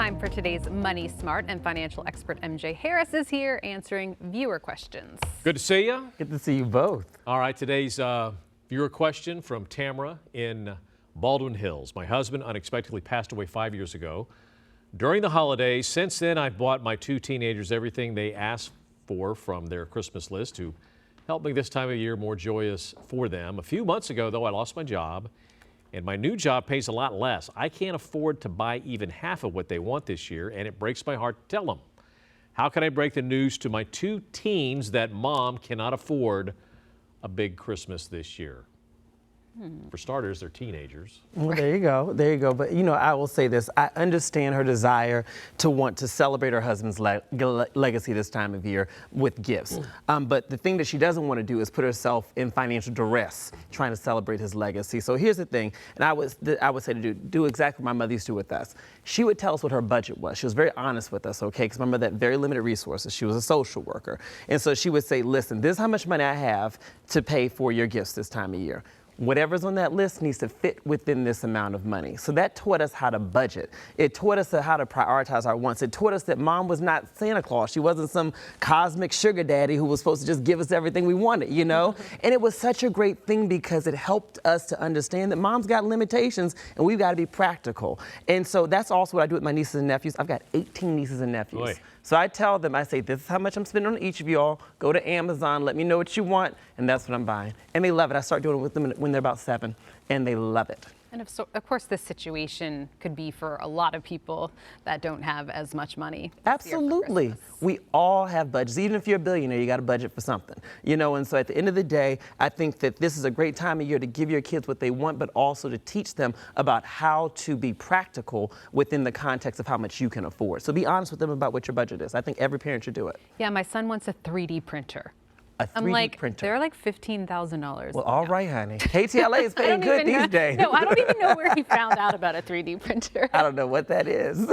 time for today's Money Smart, and financial expert MJ Harris is here answering viewer questions. Good to see you. Good to see you both. All right, today's viewer question from Tamra in Baldwin Hills. My husband unexpectedly passed away 5 years ago during the holidays. Since then, I've bought my two teenagers everything they asked for from their Christmas list to help make this time of year more joyous for them. A few months ago, though, I lost my job, and my new job pays a lot less. I can't afford to buy even half of what they want this year, and it breaks my heart to tell them. How can I break the news to my two teens that mom cannot afford a big Christmas this year? For starters, they're teenagers. Well, there you go. There you go. But, you know, I will say this. I understand her desire to want to celebrate her husband's legacy this time of year with gifts. But the thing that she doesn't want to do is put herself in financial duress trying to celebrate his legacy. So here's the thing. And I would say to do exactly what my mother used to do with us. She would tell us what her budget was. She was very honest with us, okay? Because my mother had very limited resources. She was a social worker. And so she would say, listen, this is how much money I have to pay for your gifts this time of year. Whatever's on that list needs to fit within this amount of money. So that taught us how to budget. It taught us how to prioritize our wants. It taught us that mom was not Santa Claus. She wasn't some cosmic sugar daddy who was supposed to just give us everything we wanted, you know? And it was such a great thing because it helped us to understand that mom's got limitations and we've got to be practical. And so that's also what I do with my nieces and nephews. I've got 18 nieces and nephews. Boy. So I tell them, I say, this is how much I'm spending on each of y'all. Go to Amazon, let me know what you want, and that's what I'm buying. And they love it. I start doing it with them when they're about 7, and they love it. And of course, this situation could be for a lot of people that don't have as much money. Absolutely. We all have budgets. Even if you're a billionaire, you got a budget for something. You know, and so at the end of the day, I think that this is a great time of year to give your kids what they want, but also to teach them about how to be practical within the context of how much you can afford. So be honest with them about what your budget is. I think every parent should do it. Yeah, my son wants a 3D printer. A 3D printer. They're like $15,000. Well, all right, honey. KTLA is paying good these days. No, I don't even know where he found out about a 3D printer. I don't know what that is.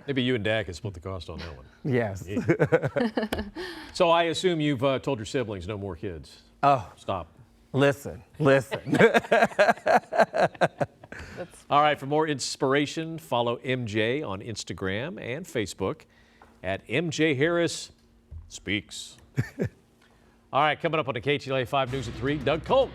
Maybe you and Dad can split the cost on that one. Yes. Yeah. So I assume you've told your siblings no more kids. Oh. Stop. Listen. All right, for more inspiration, follow MJ on Instagram and Facebook at MJ Harris Speaks. All right, coming up on the KTLA 5 News at 3, Doug Kolk.